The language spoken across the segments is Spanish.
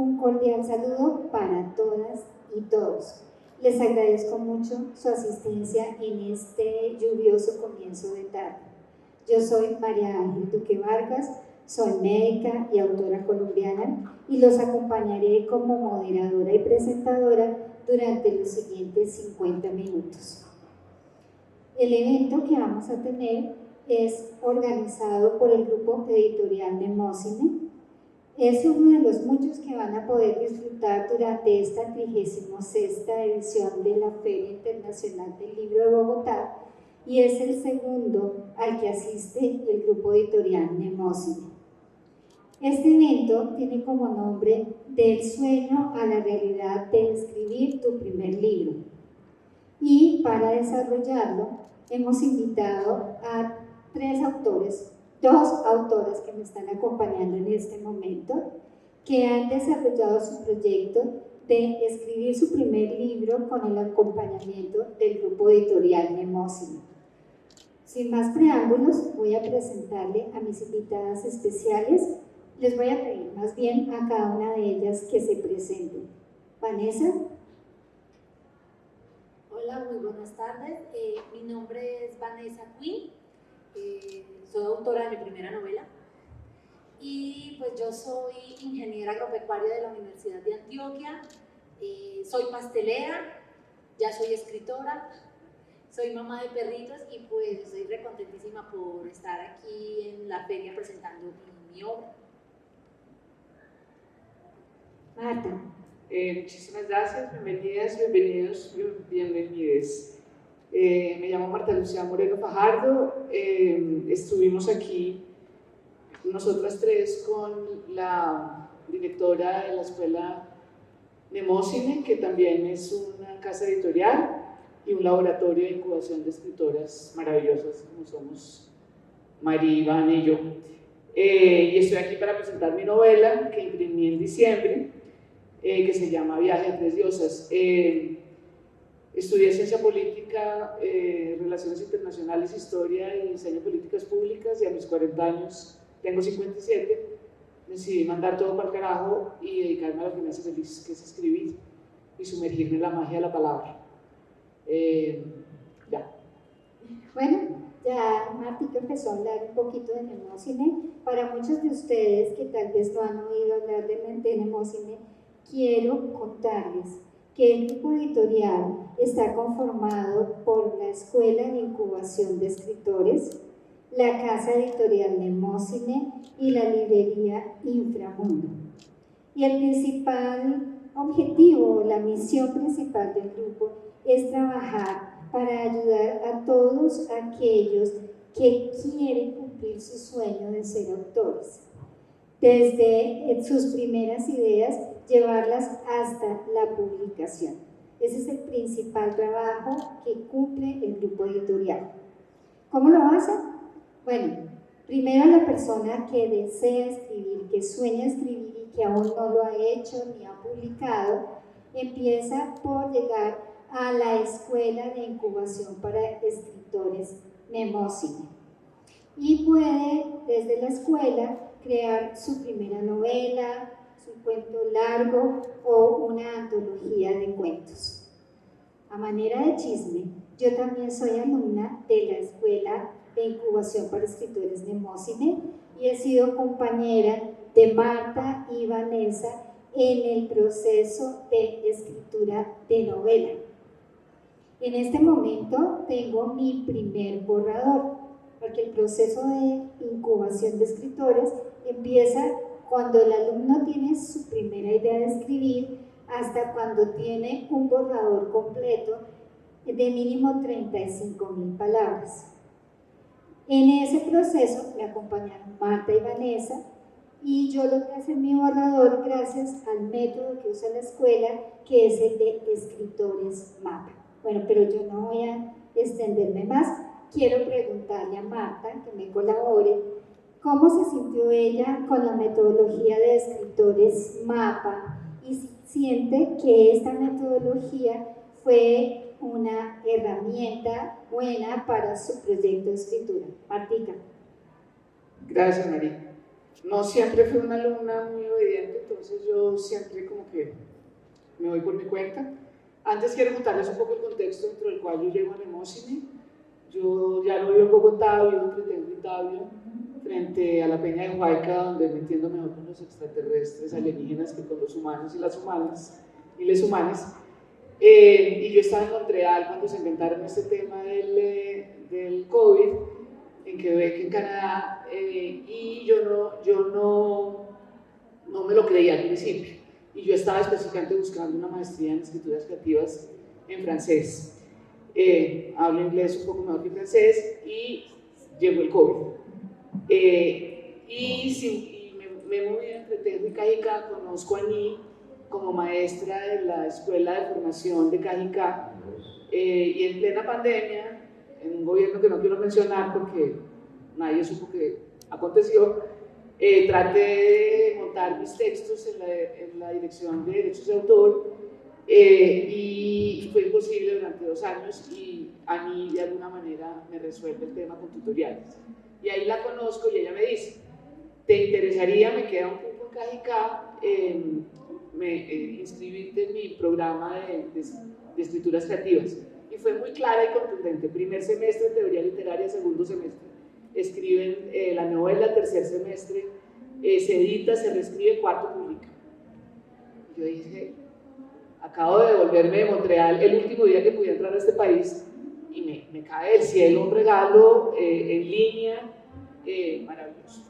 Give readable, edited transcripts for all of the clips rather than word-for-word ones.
Un cordial saludo para todas y todos. Les agradezco mucho su asistencia en este lluvioso comienzo de tarde. Yo soy María Ángel Duque Vargas, soy médica y autora colombiana y los acompañaré como moderadora y presentadora durante los siguientes 50 minutos. El evento que vamos a tener es organizado por el grupo editorial Nemocine. Es uno de los muchos que van a poder disfrutar durante esta 36ª edición de la Feria Internacional del Libro de Bogotá y es el segundo al que asiste el grupo editorial Nemocine. Este evento tiene como nombre Del sueño a la realidad de escribir tu primer libro. Y para desarrollarlo hemos invitado a dos autoras que me están acompañando en este momento, que han desarrollado su proyecto de escribir su primer libro con el acompañamiento del grupo editorial Nemocine. Sin más preámbulos, voy a presentarle a mis invitadas especiales. Les voy a pedir más bien a cada una de ellas que se presenten. Vanessa. Hola, muy buenas tardes. Mi nombre es Vanessa Quinn. Soy autora de mi primera novela y pues yo soy ingeniera agropecuaria de la Universidad de Antioquia, soy pastelera, ya soy escritora, soy mamá de perritos y pues estoy recontentísima por estar aquí en la feria presentando mi obra. Marta. Muchísimas gracias, bienvenidas, bienvenidos, bienvenides. Me llamo Marta Lucía Moreno Fajardo, estuvimos aquí nosotras tres con la directora de la escuela Nemocine, que también es una casa editorial y un laboratorio de incubación de escritoras maravillosas como somos María, Iván y yo. Y estoy aquí para presentar mi novela que imprimí en diciembre, que se llama Viaje a Tres Diosas. Estudié Ciencia Política, Relaciones Internacionales, Historia y Diseño de Políticas Públicas y a mis 40 años, tengo 57, decidí mandar todo para el carajo y dedicarme a lo que me hace feliz, que es escribir y sumergirme en la magia de la palabra. Ya. Bueno, ya Martica empezó a hablar un poquito de Nemocine. Para muchos de ustedes que tal vez no han oído hablar de Nemocine, quiero contarles que el grupo editorial está conformado por la Escuela de Incubación de Escritores, la Casa Editorial Nemocine y la librería Inframundo. Y el principal objetivo, la misión principal del grupo es trabajar para ayudar a todos aquellos que quieren cumplir su sueño de ser autores. Desde sus primeras ideas, llevarlas hasta la publicación. Ese es el principal trabajo que cumple el grupo editorial. ¿Cómo lo hacen? Bueno, primero la persona que desea escribir, que sueña escribir y que aún no lo ha hecho ni ha publicado, empieza por llegar a la Escuela de Incubación para Escritores Nemocine y puede desde la escuela crear su primera novela, su cuento largo o una antología de cuentos. A manera de chisme, yo también soy alumna de la Escuela de Incubación para Escritores Nemocine y he sido compañera de Marta y Vanessa en el proceso de escritura de novela. En este momento tengo mi primer borrador, porque el proceso de incubación de escritores empieza cuando el alumno tiene su primera idea de escribir hasta cuando tiene un borrador completo de mínimo 35.000 palabras. En ese proceso me acompañaron Marta y Vanessa y yo logré hacer mi borrador gracias al método que usa la escuela, que es el de escritores mapa. Bueno, pero yo no voy a extenderme más. Quiero preguntarle a Marta que me colabore cómo se sintió ella con la metodología de escritores mapa y si siente que esta metodología fue una herramienta buena para su proyecto de escritura. Martica. Gracias, María. No siempre fui una alumna muy obediente, entonces yo yo siempre como que me voy por mi cuenta. Antes quiero contarles un poco el contexto dentro del cual yo llego a Nemocine. Yo ya no vivo en Bogotá, vivo en Pretendo, Italia, frente a la Peña de Huayca, donde me entiendo mejor con los extraterrestres alienígenas que con los humanos y las humanas y les humanes. Y yo estaba en Montreal cuando se inventaron este tema del COVID, en Quebec, en Canadá, y yo no me lo creía al principio. Y yo estaba específicamente buscando una maestría en escrituras creativas en francés. Hablo inglés un poco mejor que francés y llegó el COVID. Y me moví entre Tenjo y Cajicá, conozco a Ani como maestra de la Escuela de Formación de Cajicá, y en plena pandemia, en un gobierno que no quiero mencionar porque nadie supo que aconteció, traté de montar mis textos en la Dirección de Derechos de Autor, y fue imposible durante 2 años, y a mí de alguna manera me resuelve el tema con tutoriales. Y ahí la conozco y ella me dice, ¿te interesaría, me queda un poco en Cajicá, inscribirte en mi programa de escrituras creativas? Y fue muy clara y contundente. Primer semestre, teoría literaria; segundo semestre, escriben la novela; tercer semestre, se edita, se reescribe; cuarto, publica. Y yo dije, acabo de volverme de Montreal el último día que pude entrar a este país, y me cae del cielo un regalo en línea maravilloso.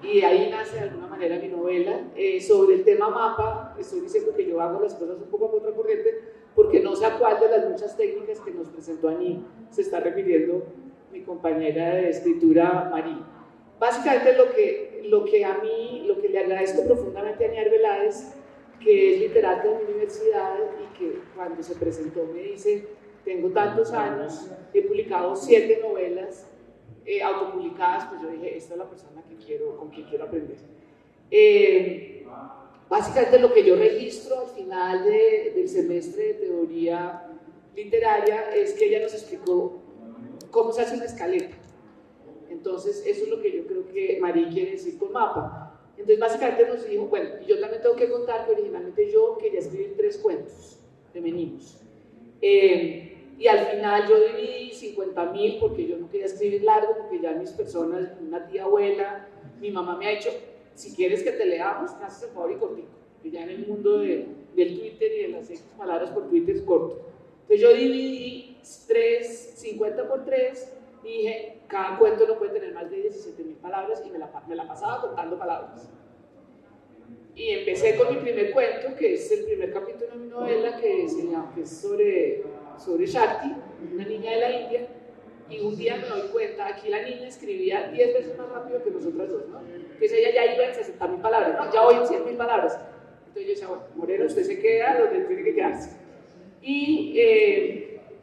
Y de ahí nace de alguna manera mi novela. Sobre el tema mapa, estoy diciendo que yo hago las cosas un poco a contracorriente, porque no sé a cuál de las muchas técnicas que nos presentó Ani se está refiriendo mi compañera de escritura, María. Básicamente lo que le agradezco profundamente a Ani Arbeláez, que es literata de mi universidad y que cuando se presentó me dice, tengo tantos años, he publicado 7 novelas autopublicadas, pues yo dije, esta es la persona con quien quiero aprender. Básicamente lo que yo registro al final del semestre de teoría literaria es que ella nos explicó cómo se hace una escaleta. Entonces eso es lo que yo creo que María quiere decir con mapa. Entonces básicamente nos dijo, bueno, y yo también tengo que contar que originalmente yo quería escribir 3 cuentos femeninos. Y al final yo dividí 50.000 porque yo no quería escribir largo, porque ya mis personas, una tía abuela, mi mamá me ha dicho, si quieres que te leamos, me haces el favor y cortico, que ya en el mundo del Twitter y de las X palabras por Twitter es corto. Entonces yo dividí 50 por 3, y dije, cada cuento no puede tener más de 17.000 palabras, y me la pasaba contando palabras. Y empecé con mi primer cuento, que es el primer capítulo de mi novela, que es sobre Shakti, una niña de la India, y un día me doy cuenta, aquí la niña escribía 10 veces más rápido que nosotras dos, ¿no? Entonces ella ya iba en 60.000 palabras, ¿no? Ya voy en 100.000 palabras. Entonces yo decía, bueno, Moreno, usted se queda donde tiene que quedarse. Y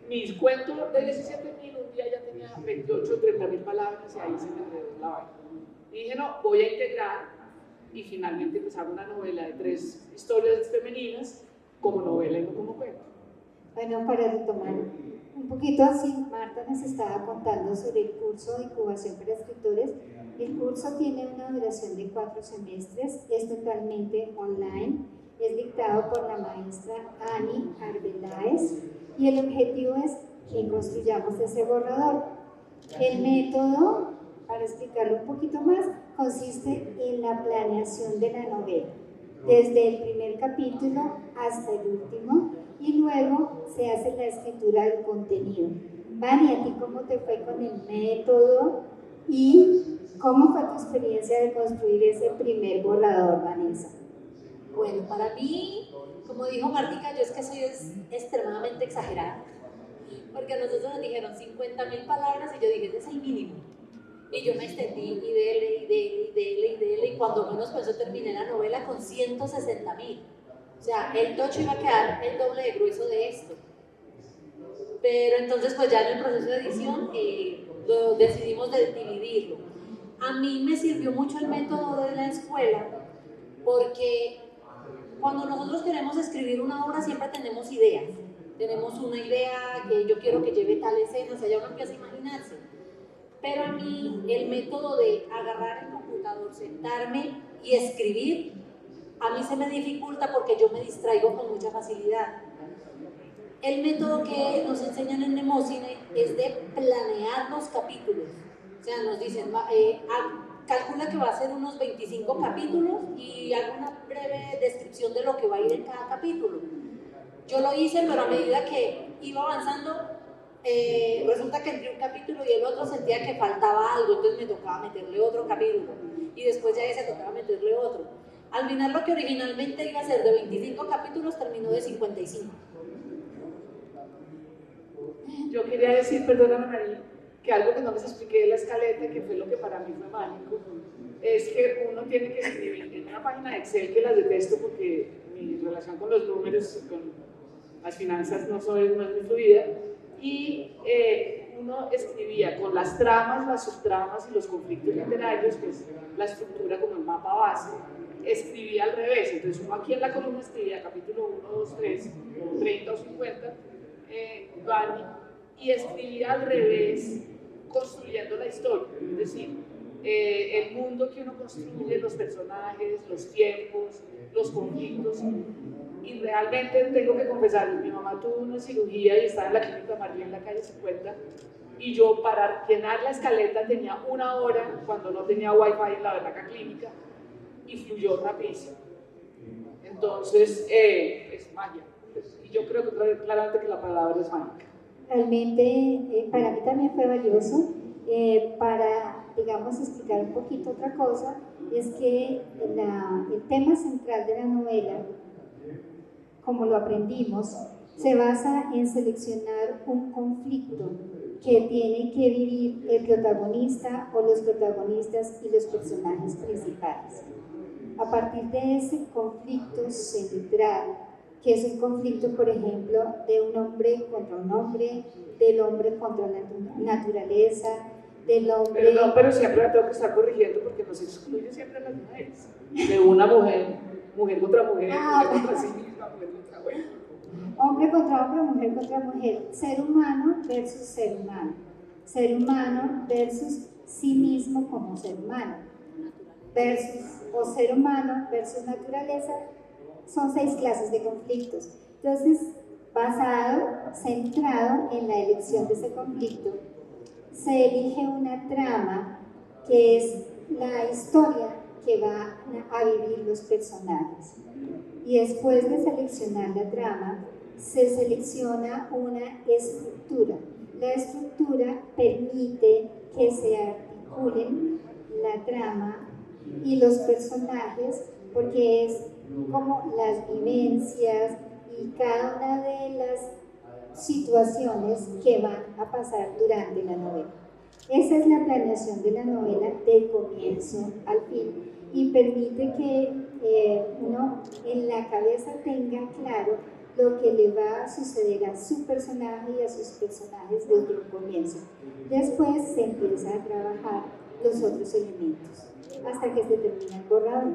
mis cuentos de 17.000, un día ya tenía 28 o 30.000 palabras, y ahí se me enredó la vaina. Y dije, no, voy a integrar, y finalmente pues hago una novela de 3 historias femeninas como novela y no como cuento. Bueno, para retomar un poquito así, Marta nos estaba contando sobre el curso de incubación para escritores. El curso tiene una duración de 4 semestres, es totalmente online, es dictado por la maestra Ani Arbeláez, y el objetivo es que construyamos ese borrador. El método, para explicarlo un poquito más, consiste en la planeación de la novela, desde el primer capítulo hasta el último, y luego se hace la escritura del contenido. Vani, ¿a ti cómo te fue con el método y cómo fue tu experiencia de construir ese primer borrador, Vanessa? Bueno, para mí, como dijo Martica, yo es que soy extremadamente exagerada, porque a nosotros nos dijeron 50.000 palabras y yo dije, ese es el mínimo. Y yo me extendí y dele, y cuando menos pensó terminé la novela con 160.000. O sea, el tocho iba a quedar el doble de grueso de esto. Pero entonces pues ya en el proceso de edición decidimos dividirlo. A mí me sirvió mucho el método de la escuela, porque cuando nosotros queremos escribir una obra siempre tenemos ideas. Tenemos una idea que yo quiero que lleve tal escena, o sea, ya uno empieza a imaginarse. Pero a mí el método de agarrar el computador, sentarme y escribir, a mí se me dificulta porque yo me distraigo con mucha facilidad. El método que nos enseñan en Nemocine es de planear los capítulos. O sea, nos dicen, calcula que va a ser unos 25 capítulos y haga una breve descripción de lo que va a ir en cada capítulo. Yo lo hice, pero a medida que iba avanzando, resulta que entre un capítulo y el otro sentía que faltaba algo, entonces me tocaba meterle otro capítulo y después ya ese tocaba meterle otro. Al final lo que originalmente iba a ser de 25 capítulos terminó de 55. Yo quería decir, perdóname María, que algo que no les expliqué de la escaleta, que fue lo que para mí fue mágico, es que uno tiene que escribir en una página de Excel, que las detesto porque mi relación con los números, con las finanzas no es muy fluida, y uno escribía con las tramas, las subtramas y los conflictos literarios, que es la estructura como el mapa base, escribía al revés. Entonces uno aquí en la columna escribía capítulo 1, 2, 3, 30 o 50, y escribía al revés, construyendo la historia, es decir, el mundo que uno construye, los personajes, los tiempos, los conflictos. Y realmente tengo que confesar, mi mamá tuvo una cirugía y estaba en la clínica María en la calle 50, y yo para llenar la escaleta tenía 1 hora cuando no tenía wifi en la Berraca Clínica, y fluyó rapidísimo. Entonces es magia, y yo creo que claramente que la palabra es mágica. Realmente para mí también fue valioso. Para, digamos, explicar un poquito otra cosa, es que el tema central de la novela, como lo aprendimos, se basa en seleccionar un conflicto que tiene que vivir el protagonista o los protagonistas y los personajes principales. A partir de ese conflicto central, que es un conflicto, por ejemplo, de un hombre contra un hombre, del hombre contra la naturaleza, del hombre... Perdón, pero siempre la tengo que estar corrigiendo porque nos excluye siempre a las mujeres. De una mujer, mujer contra mujer, mujer contra sí misma, mujer contra mujer. Hombre contra hombre, mujer contra mujer, ser humano versus ser humano versus sí mismo como ser humano, o ser humano versus naturaleza. Son 6 clases de conflictos. Entonces, centrado en la elección de ese conflicto, se elige una trama que es la historia que van a vivir los personajes. Y después de seleccionar la trama, se selecciona una estructura. La estructura permite que se articulen la trama y los personajes, porque es como las vivencias y cada una de las situaciones que van a pasar durante la novela. Esa es la planeación de la novela del comienzo al fin, y permite que uno en la cabeza tenga claro lo que le va a suceder a su personaje y a sus personajes desde el comienzo. Después se empieza a trabajar los otros elementos hasta que se termina el borrador.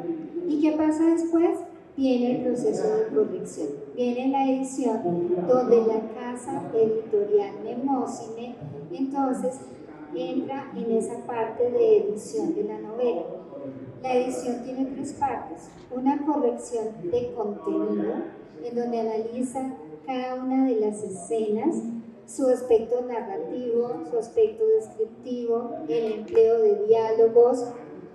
¿Y qué pasa después? Viene el proceso de corrección, viene la edición, donde la casa editorial Nemocine entonces entra en esa parte de edición de la novela. La edición tiene 3 partes: una corrección de contenido, en donde analiza cada una de las escenas, su aspecto narrativo, su aspecto descriptivo, el empleo de diálogos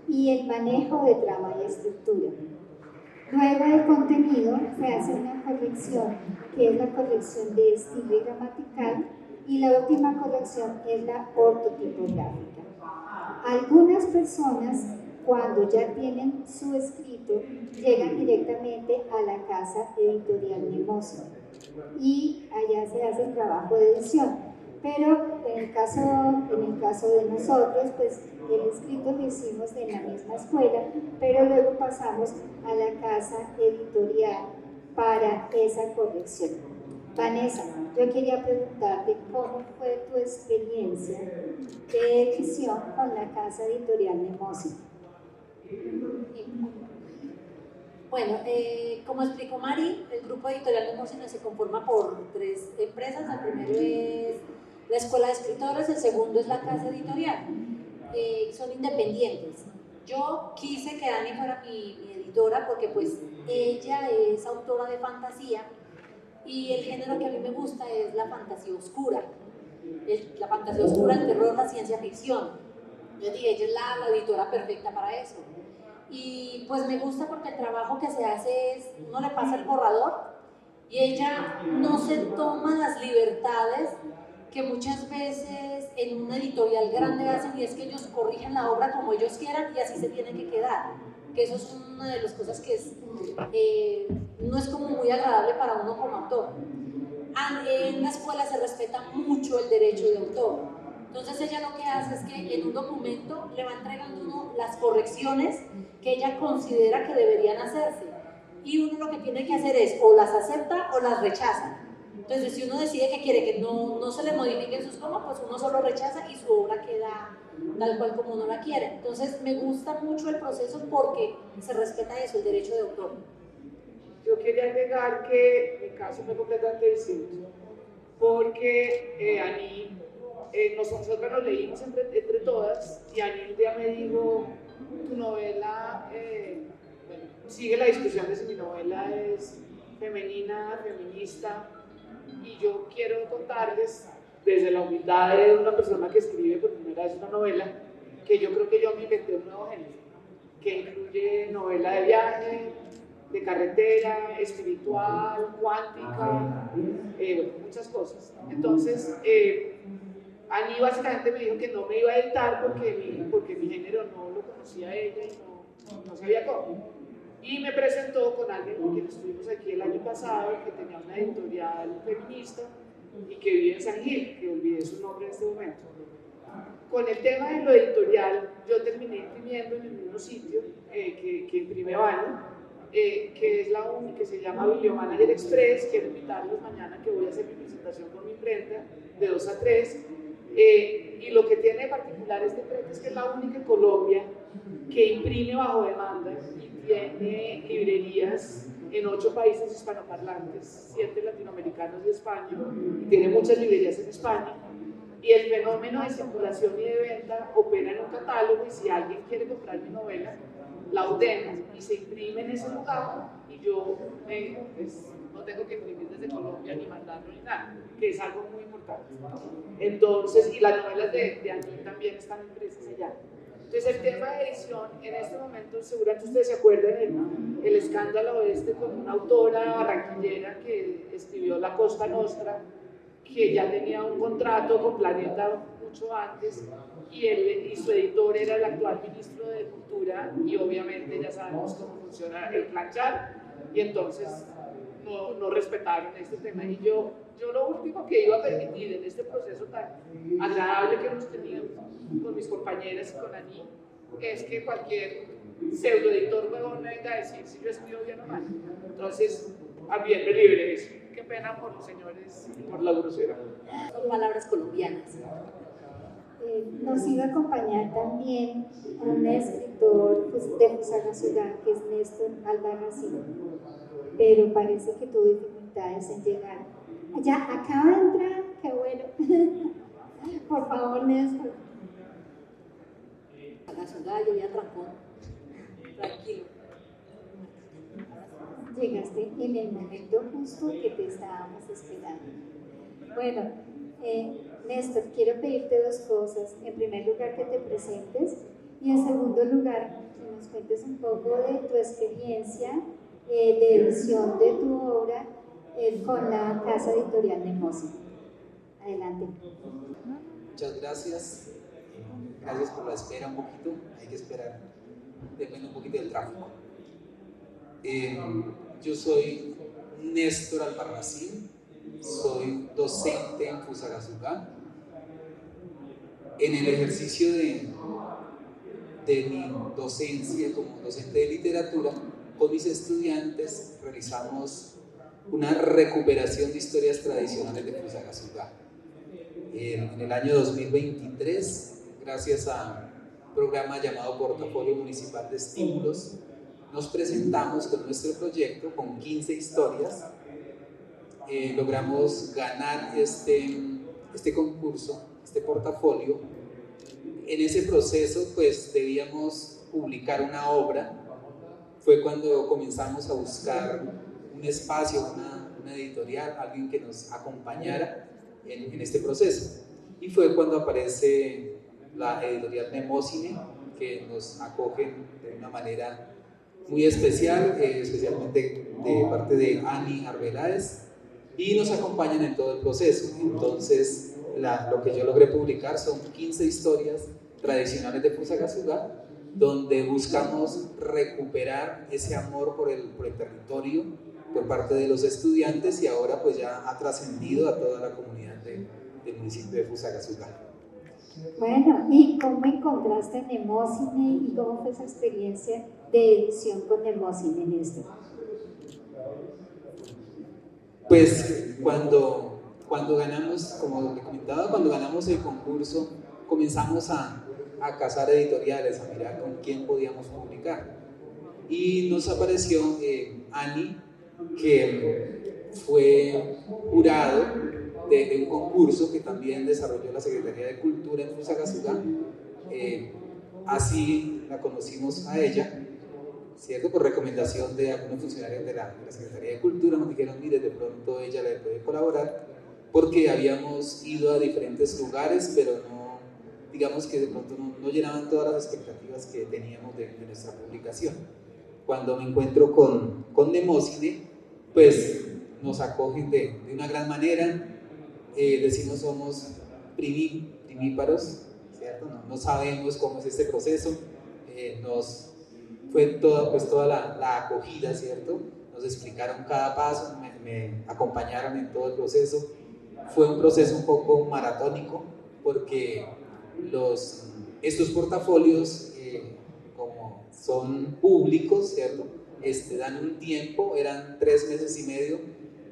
y el manejo de trama y estructura. Luego del contenido se hace una corrección, que es la corrección de estilo y gramatical, y la última corrección es la ortotipográfica. Algunas personas, cuando ya tienen su escrito, llegan directamente a la casa editorial Nemocine y allá se hace el trabajo de edición. Pero en el caso de nosotros, pues el escrito lo hicimos en la misma escuela, pero luego pasamos a la casa editorial para esa corrección. Vanessa, yo quería preguntarte cómo fue tu experiencia de edición con la casa editorial Nemocine. Bueno, como explicó Mari, el grupo editorial Nemocine se conforma por 3 empresas. El primero es la Escuela de Escritores, el segundo es la casa editorial. Son independientes. Yo quise que Dani fuera mi editora porque pues ella es autora de fantasía y el género que a mí me gusta es la fantasía oscura. La fantasía oscura, el terror, la ciencia ficción. Yo dije, ella es la editora perfecta para eso. Y pues me gusta porque el trabajo que se hace es, uno le pasa el borrador y ella no se toma las libertades que muchas veces en una editorial grande hacen, y es que ellos corrigen la obra como ellos quieran y así se tiene que quedar. Que eso es una de las cosas que no es como muy agradable para uno como autor. En la escuela se respeta mucho el derecho de autor. Entonces ella lo que hace es que en un documento le va entregando uno las correcciones que ella considera que deberían hacerse. Y uno lo que tiene que hacer es o las acepta o las rechaza. Entonces si uno decide que quiere que no se le modifiquen sus comas, pues uno solo rechaza y su obra queda tal cual como uno la quiere. Entonces me gusta mucho el proceso porque se respeta eso, el derecho de autor. Yo quería agregar que mi caso fue completamente distinto, porque Ani, nosotros lo leímos entre todas, y Ani un día me dijo, tu novela, bueno, sigue la discusión de si mi novela es femenina, feminista, y yo quiero contarles, desde la humildad de una persona que escribe por primera vez una novela, que yo creo que yo me inventé un nuevo género, que incluye novela de viaje, de carretera, espiritual, cuántica, bueno, muchas cosas. Entonces, Ani básicamente me dijo que no me iba a editar porque mi género no lo conocía ella y no sabía cómo. Y me presentó con alguien con quien estuvimos aquí el año pasado, que tenía una editorial feminista y que vive en San Gil, que olvidé su nombre en este momento. Con el tema de lo editorial, yo terminé imprimiendo en el mismo sitio que imprime Vani, que es la única, que se llama Bibliomanager Express. Quiero invitarlos mañana que voy a hacer mi presentación con mi imprenta de 2 a 3. Y lo que tiene de particular esta imprenta es que es la única en Colombia que imprime bajo demanda y tiene librerías en 8 países hispanoparlantes, 7 latinoamericanos y España, y tiene muchas librerías en España. Y el fenómeno de circulación y de venta opera en un catálogo, y si alguien quiere comprar mi novela, la ordena y se imprime en ese lugar, y yo pues, no tengo que imprimir desde Colombia ni mandarlo ni nada, que es algo muy importante. Entonces, y las novelas de Ani también están impresas allá. Entonces, el tema de edición, en este momento, seguramente ustedes se acuerdan el escándalo con una autora barranquillera que escribió La Costa Nostra, que ya tenía un contrato con Planeta mucho antes, y su editor era el actual ministro de Cultura, y obviamente ya sabemos cómo funciona el planchar, y entonces no respetaron este tema. Y yo lo último que iba a permitir en este proceso tan agradable que hemos tenido con mis compañeras y con Ani, es que cualquier pseudoeditor huevón venga a decir si yo escribo bien o mal. Entonces, bien me libre eso. Qué pena por los señores y por la grosera. Son palabras colombianas. Nos iba a acompañar también un escritor de Fusagasugá, que es Néstor Albarracín, pero parece que tuvo dificultades en llegar. Ya acaba de entrar, qué bueno. Por favor, Néstor. Fusagasugá, yo ya trancón. Tranquilo. Llegaste en el momento justo que te estábamos esperando. Bueno, Néstor, quiero pedirte 2 cosas. En primer lugar, que te presentes, y en segundo lugar, que nos cuentes un poco de tu experiencia de edición de tu obra con la casa editorial Nemocine. Adelante. Muchas gracias. Gracias por la espera un poquito. Hay que esperar. Depende un poquito del tráfico. Yo soy Néstor Albarracín, soy docente en Fusagasugá. En el ejercicio de mi docencia como docente de literatura, con mis estudiantes realizamos una recuperación de historias tradicionales de Fusagasugá. En el año 2023, gracias a un programa llamado Portafolio Municipal de Estímulos, nos presentamos con nuestro proyecto con 15 historias. Logramos ganar este concurso, este portafolio. En ese proceso pues debíamos publicar una obra fue cuando comenzamos a buscar un espacio, una editorial, alguien que nos acompañara en este proceso. Y fue cuando aparece la editorial Nemocine, que nos acoge de una manera muy especial, especialmente de parte de Ani Arbeláez, y nos acompañan en todo el proceso. Entonces, lo que yo logré publicar son 15 historias tradicionales de Fusagasugá, donde buscamos recuperar ese amor por el territorio por parte de los estudiantes, y ahora pues ya ha trascendido a toda la comunidad del municipio de Fusagasugá. Bueno, ¿y cómo encontraste Nemocine y cómo fue esa experiencia de edición con Nemocine, Néstor? Pues cuando ganamos, como le comentaba, cuando ganamos el concurso, comenzamos a cazar editoriales, a mirar con quién podíamos publicar. Y nos apareció Ani, que fue jurado de un concurso que también desarrolló la Secretaría de Cultura en Fusagasugá. Así la conocimos a ella, ¿cierto? Por recomendación de algunos funcionarios de la Secretaría de Cultura. Nos dijeron, mire, de pronto ella le puede colaborar, porque habíamos ido a diferentes lugares, pero no, digamos que de pronto no llenaban todas las expectativas que teníamos de nuestra publicación. Cuando me encuentro con Nemocine, pues nos acogen de una gran manera. Decimos somos primíparos, ¿cierto? No sabemos cómo es este proceso. Fue toda la acogida, ¿cierto? Nos explicaron cada paso, me acompañaron en todo el proceso. Fue un proceso un poco maratónico, porque estos portafolios, como son públicos, ¿cierto? Dan un tiempo, eran 3 meses y medio,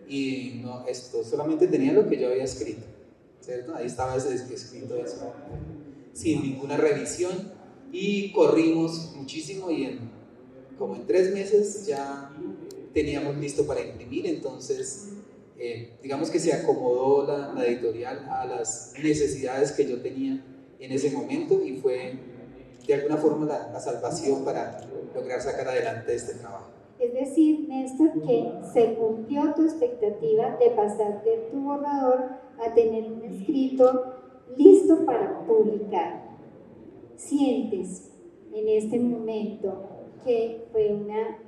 y no, esto solamente tenía lo que yo había escrito, ¿cierto? Ahí estaba escrito eso, sin ninguna revisión, y corrimos muchísimo, y como en 3 meses ya teníamos listo para imprimir. Entonces digamos que se acomodó la editorial a las necesidades que yo tenía en ese momento, y fue de alguna forma la salvación para lograr sacar adelante este trabajo. Es decir, Néstor, que se cumplió tu expectativa de pasar de tu borrador a tener un escrito listo para publicar. ¿Sientes en este momento que fue una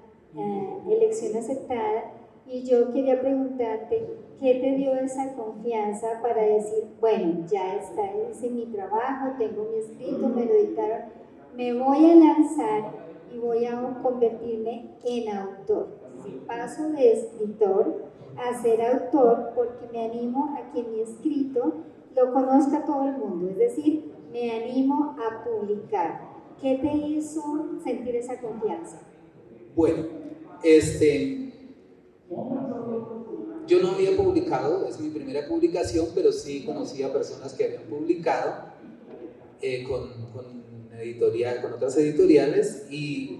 elección aceptada? Y yo quería preguntarte, ¿qué te dio esa confianza para decir, bueno, ya está, hice mi trabajo, tengo mi escrito, me lo dictaron, me voy a lanzar y voy a convertirme en autor? Paso de escritor a ser autor, porque me animo a que mi escrito lo conozca todo el mundo, es decir, me animo a publicar. ¿Qué te hizo sentir esa confianza? Bueno, yo no había publicado, es mi primera publicación, pero sí conocía personas que habían publicado con otras editoriales, y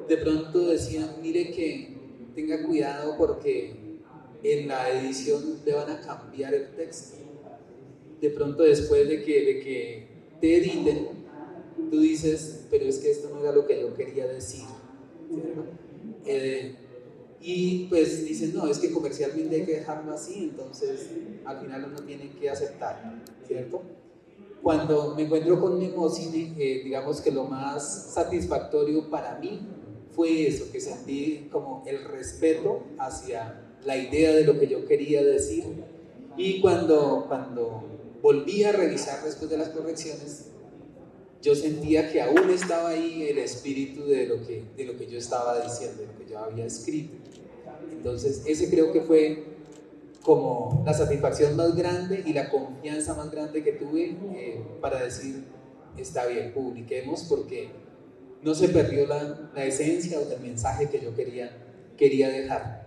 de pronto decían, mire que tenga cuidado porque en la edición le van a cambiar el texto. De pronto, después de que te editen, tú dices, pero es que esto no era lo que yo quería decir, ¿cierto? Y pues dicen, no, es que comercialmente hay que dejarlo así, entonces al final uno tiene que aceptarlo, ¿cierto? Cuando me encuentro con Nemocine, digamos que lo más satisfactorio para mí fue eso, que sentí como el respeto hacia la idea de lo que yo quería decir. Y cuando volví a revisar después de las correcciones, yo sentía que aún estaba ahí el espíritu de lo que yo estaba diciendo, de lo que yo había escrito. Entonces ese creo que fue como la satisfacción más grande y la confianza más grande que tuve para decir, está bien, publiquemos, porque no se perdió la esencia o el mensaje que yo quería dejar.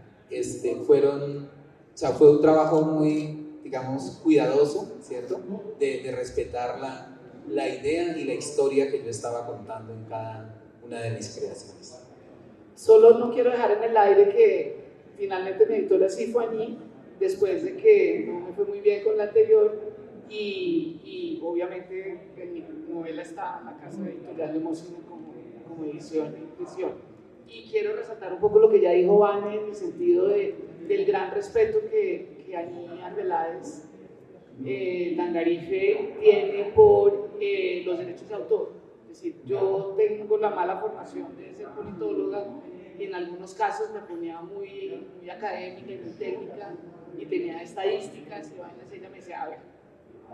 Fue un trabajo muy, digamos, cuidadoso, ¿cierto? De respetar la idea y la historia que yo estaba contando en cada una de mis creaciones. Solo no quiero dejar en el aire que finalmente mi editora sí fue Ani, después de que no me fue muy bien con la anterior, y obviamente en mi novela está la casa editorial Nemocine como edición e impresión. y quiero resaltar un poco lo que ya dijo Vane en el sentido del gran respeto que Ani Arbeláez Tangarife tiene por los derechos de autor. Es decir, yo tengo la mala formación de ser politóloga y en algunos casos me ponía muy académica y muy técnica y tenía estadísticas y vainas, y ella me decía, a ver,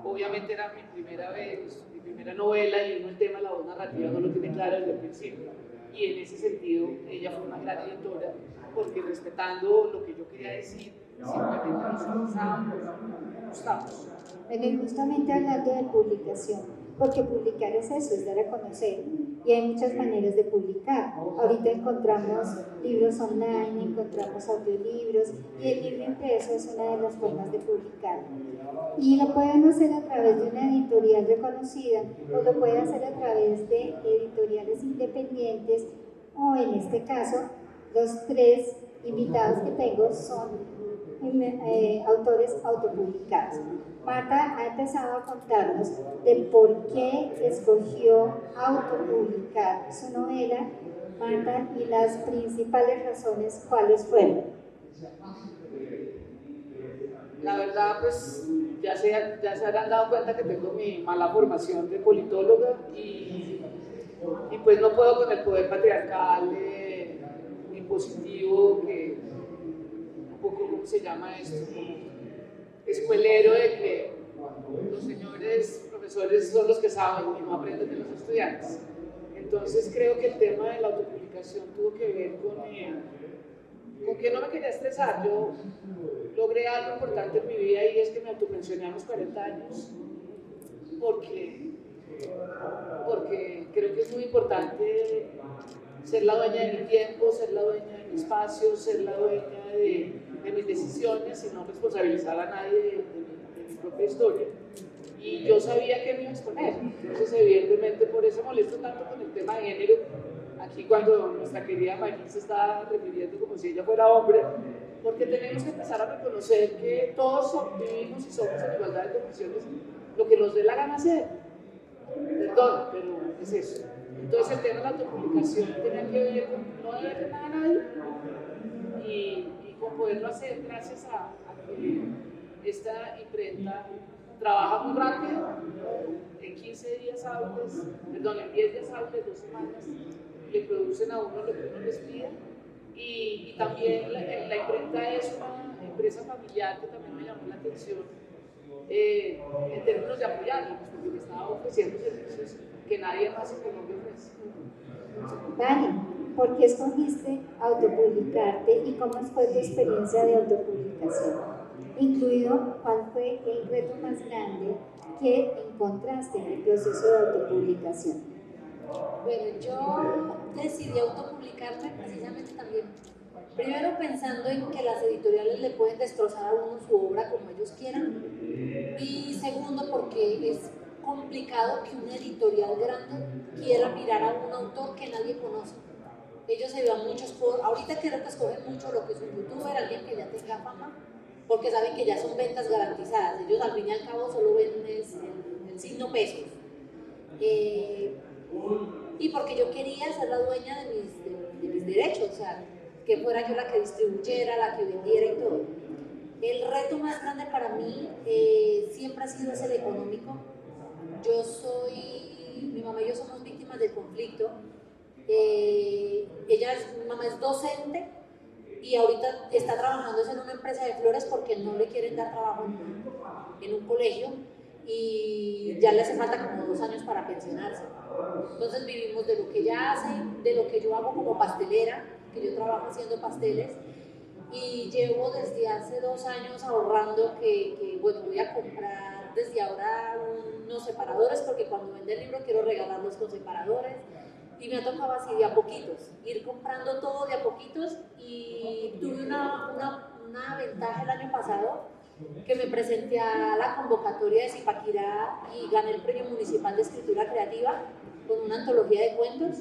obviamente era mi primera vez, mi primera novela y uno el tema de la voz narrativa no lo tiene claro desde el principio, y en ese sentido ella fue una gran editora porque respetando lo que yo quería decir simplemente nos ajustamos. Bueno, justamente hablando de publicación, porque publicar es eso, es dar a conocer, y hay muchas maneras de publicar. Ahorita encontramos libros online, encontramos audiolibros, y el libro impreso es una de las formas de publicar. Y lo pueden hacer a través de una editorial reconocida, o lo pueden hacer a través de editoriales independientes, o en este caso, los 3 invitados que tengo son autores autopublicados. Marta ha empezado a contarnos de por qué escogió autopublicar su novela, Marta, y las principales razones cuáles fueron. La verdad, pues ya se habrán dado cuenta que tengo mi mala formación de politóloga y pues no puedo con el poder patriarcal impositivo que un poco, ¿cómo se llama esto? Escuelero de que los señores profesores son los que saben y no aprenden de los estudiantes. Entonces creo que el tema de la autopublicación tuvo que ver con que no me quería estresar. Yo logré algo importante en mi vida y es que me autopensioné a los 40 años porque creo que es muy importante ser la dueña de mi tiempo, ser la dueña de mi espacio, ser la dueña de mis decisiones y no responsabilizar a nadie de mi propia historia. Y yo sabía que me iba a exponer, entonces evidentemente por eso molesto tanto con el tema de género. Aquí cuando nuestra querida Marín se está refiriendo como si ella fuera hombre, porque tenemos que empezar a reconocer que todos vivimos y somos en igualdad de condiciones, lo que nos dé la gana hacer, perdón, pero es eso. Entonces el tema de la autopublicación tenía que ver con no deberle nada a nadie y con poderlo hacer gracias a que esta imprenta trabaja muy rápido, en 15 días hábiles, perdón, en 10 días hábiles, 2 semanas, le producen a uno lo que uno les pide. Y también la imprenta es una empresa familiar que también me llamó la atención en términos de apoyarla, pues porque me estaba ofreciendo servicios que nadie más en Colombia ofrece. Vale, ¿por qué escogiste autopublicarte y cómo fue tu experiencia de autopublicación? Incluido, ¿cuál fue el reto más grande que encontraste en el proceso de autopublicación? Bueno, yo decidí autopublicarme precisamente también, primero pensando en que las editoriales le pueden destrozar a uno su obra como ellos quieran, y segundo porque es complicado que una editorial grande quiera mirar a un autor que nadie conoce. Ellos se van muchos por, ahorita creo que escogen mucho lo que es un youtuber, alguien que ya tenga fama, porque saben que ya son ventas garantizadas. Ellos al fin y al cabo solo ven el signo pesos. Y porque yo quería ser la dueña de mis derechos, o sea, que fuera yo la que distribuyera, la que vendiera y todo. El reto más grande para mí siempre ha sido ese el económico. Mi mamá y yo somos víctimas del conflicto. Mi mamá es docente y ahorita está trabajando en una empresa de flores porque no le quieren dar trabajo en un colegio y ya le hace falta como 2 años para pensionarse. Entonces vivimos de lo que ella hace, de lo que yo hago como pastelera, que yo trabajo haciendo pasteles, y llevo desde hace 2 años ahorrando que bueno, voy a comprar desde ahora unos separadores porque cuando vende el libro quiero regalarlos con separadores. Y me ha tocado así de a poquitos, ir comprando todo de a poquitos, y tuve una ventaja el año pasado, que me presenté a la convocatoria de Zipaquirá y gané el Premio Municipal de Escritura Creativa con una antología de cuentos,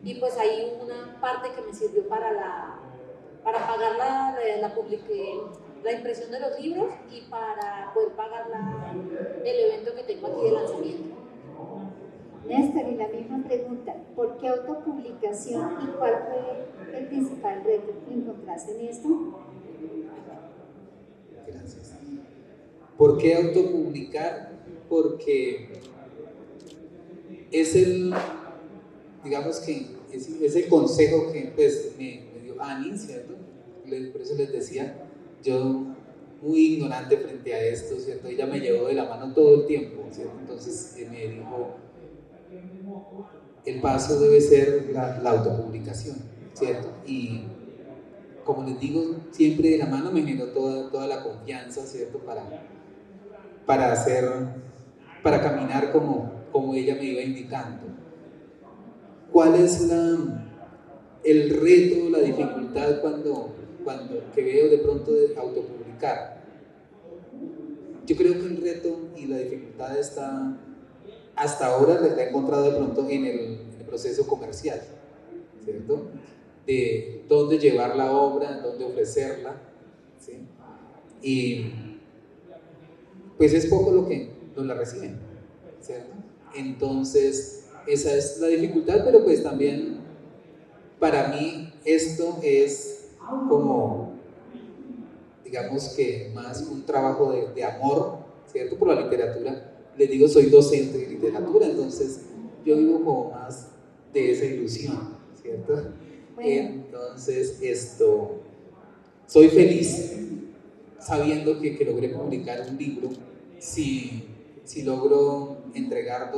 y pues ahí una parte que me sirvió para pagar la impresión de los libros y para poder pagar el evento que tengo aquí de lanzamiento. Néstor, y la misma pregunta, ¿por qué autopublicación y cuál fue el principal reto que encontraste en esto? Gracias. ¿Por qué autopublicar? Porque es el, digamos que es el consejo que pues, me dio Ani, ¿cierto? Por eso les decía, yo muy ignorante frente a esto, ¿cierto? Ella me llevó de la mano todo el tiempo, ¿cierto? Entonces me dijo, el paso debe ser la autopublicación, ¿cierto? Y como les digo, siempre de la mano me generó toda la confianza, ¿cierto? Para caminar como ella me iba indicando. ¿Cuál es el reto, la dificultad cuando que veo de pronto de autopublicar? Yo creo que el reto y la dificultad está, hasta ahora la he encontrado de pronto en el proceso comercial, ¿cierto? De dónde llevar la obra, dónde ofrecerla, ¿sí? Y pues es poco lo que nos la reciben, ¿cierto? Entonces, esa es la dificultad, pero pues también para mí esto es como, digamos que más un trabajo de amor, ¿cierto? Por la literatura. Les digo, soy docente de literatura, entonces yo vivo como más de esa ilusión, ¿cierto? Entonces, soy feliz sabiendo que logré publicar un libro. Si logro entregar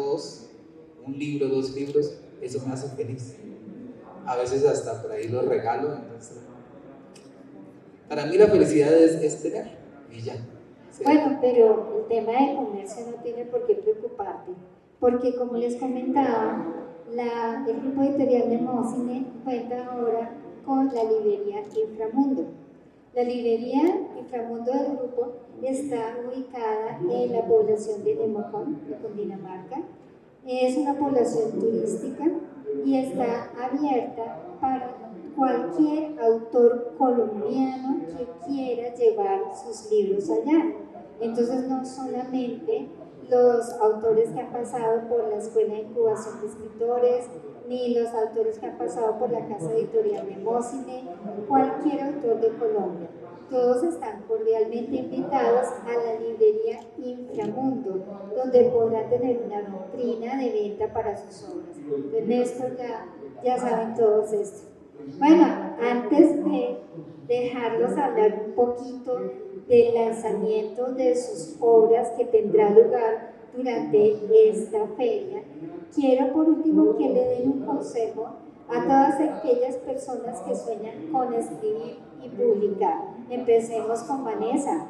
un libro, 2 libros, eso me hace feliz. A veces hasta por ahí los regalo. Entonces, para mí la felicidad es tener y ya. ¿Sí? Bueno, pero el tema de comercio no tiene por qué preocuparte, porque como les comentaba, el grupo editorial de Mocine cuenta ahora con la librería Inframundo. La librería Inframundo del grupo está ubicada en la población de Nemocón, de Cundinamarca. Es una población turística y está abierta para cualquier autor colombiano que quiera llevar sus libros allá. Entonces no solamente los autores que han pasado por la Escuela de Incubación de Escritores, ni los autores que han pasado por la Casa Editorial de Mocine, cualquier autor de Colombia. Todos están cordialmente invitados a la librería Inframundo, donde podrán tener una vitrina de venta para sus obras. Entonces, Néstor, ya saben todos esto. Bueno, antes de dejarlos hablar un poquito del lanzamiento de sus obras que tendrá lugar durante esta feria, quiero por último que le den un consejo a todas aquellas personas que sueñan con escribir y publicar. Empecemos con Vanessa.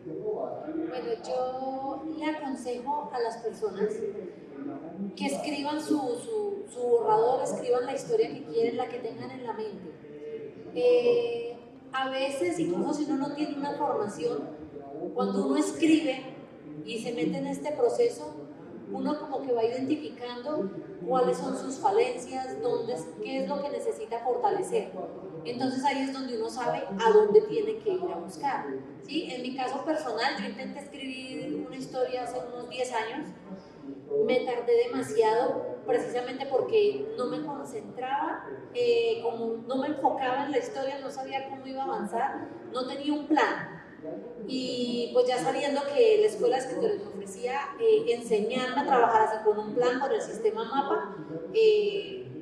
Bueno, yo le aconsejo a las personas que escriban su borrador, escriban la historia que quieren, la que tengan en la mente. A veces, incluso si uno no tiene una formación, cuando uno escribe y se mete en este proceso, uno como que va identificando cuáles son sus falencias, qué es lo que necesita fortalecer. Entonces ahí es donde uno sabe a dónde tiene que ir a buscar. ¿Sí? En mi caso personal, yo intenté escribir una historia hace unos 10 años, me tardé demasiado precisamente porque no me concentraba, como no me enfocaba en la historia, no sabía cómo iba a avanzar, no tenía un plan. Y pues ya sabiendo que la escuela de escritores me ofrecía enseñarme a trabajar así con un plan, con el sistema MAPA,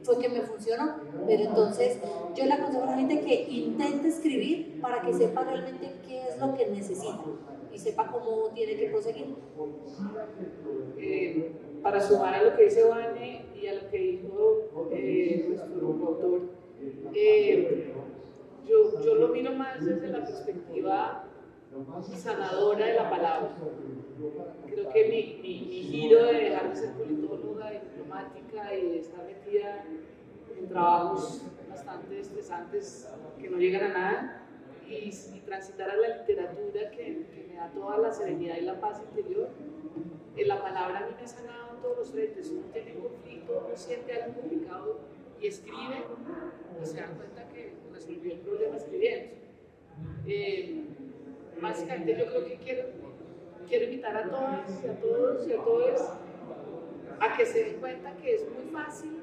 fue que me funcionó. Pero entonces yo le aconsejo a la gente que intente escribir para que sepa realmente qué es lo que necesita y sepa cómo tiene que proseguir. Para sumar a lo que dice Vane y a lo que dijo nuestro autor, yo lo miro más desde la perspectiva sanadora de la palabra. Creo que mi giro de dejar de ser politóloga y diplomática y de estar metida en trabajos bastante estresantes que no llegan a nada y transitar a la literatura que me da toda la serenidad y la paz interior. La palabra a mí me ha sanado en todos los frentes. Uno tiene conflicto, uno siente algo complicado y escribe y se da cuenta que resolvió el problema escribiendo. Básicamente yo creo que quiero quiero invitar a todas y a todos y a todos a que se den cuenta que es muy fácil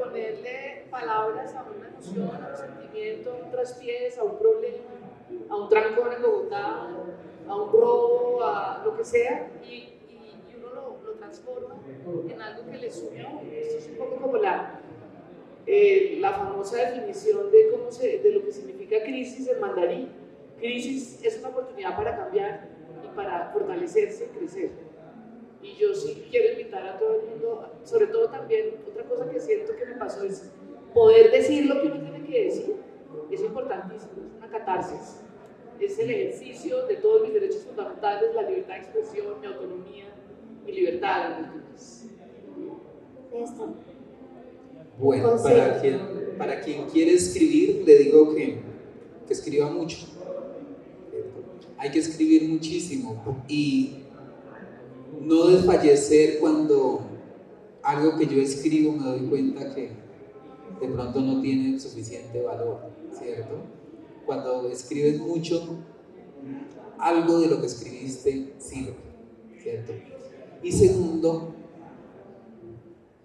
ponerle palabras a una emoción, a un sentimiento, a un traspiés, a un problema, a un trancón en Bogotá, a un robo, a lo que sea, y uno lo transforma en algo que le sume a uno. Esto es un poco como la famosa definición de lo que significa crisis en mandarín. Crisis es una oportunidad para cambiar y para fortalecerse y crecer. Y yo sí quiero invitar a todo el mundo, sobre todo también, otra cosa que siento que me pasó es poder decir lo que uno tiene que decir. Es importantísimo, es una catarsis. Es el ejercicio de todos mis derechos fundamentales, la libertad de expresión, mi autonomía, mi libertad. Esto. Bueno, para quien quiere escribir, le digo que escriba mucho. Hay que escribir muchísimo y no desfallecer cuando algo que yo escribo me doy cuenta que de pronto no tiene suficiente valor, ¿cierto? Cuando escribes mucho, algo de lo que escribiste sirve, ¿cierto? Y segundo,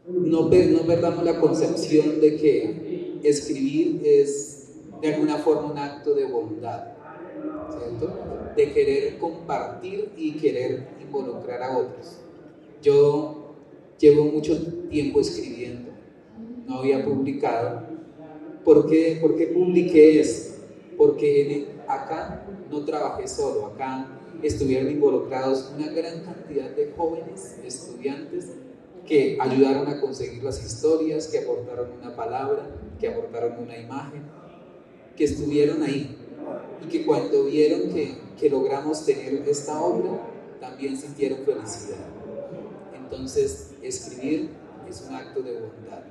no perdamos la concepción de que escribir es de alguna forma un acto de bondad, ¿cierto? De querer compartir y querer involucrar a otros. Yo llevo mucho tiempo escribiendo, no había publicado. ¿Por qué publiqué esto? Porque acá no trabajé solo, acá estuvieron involucrados una gran cantidad de jóvenes estudiantes que ayudaron a conseguir las historias, que aportaron una palabra, que aportaron una imagen, que estuvieron ahí y que cuando vieron que logramos tener esta obra, también sintieron felicidad. Entonces, escribir es un acto de bondad.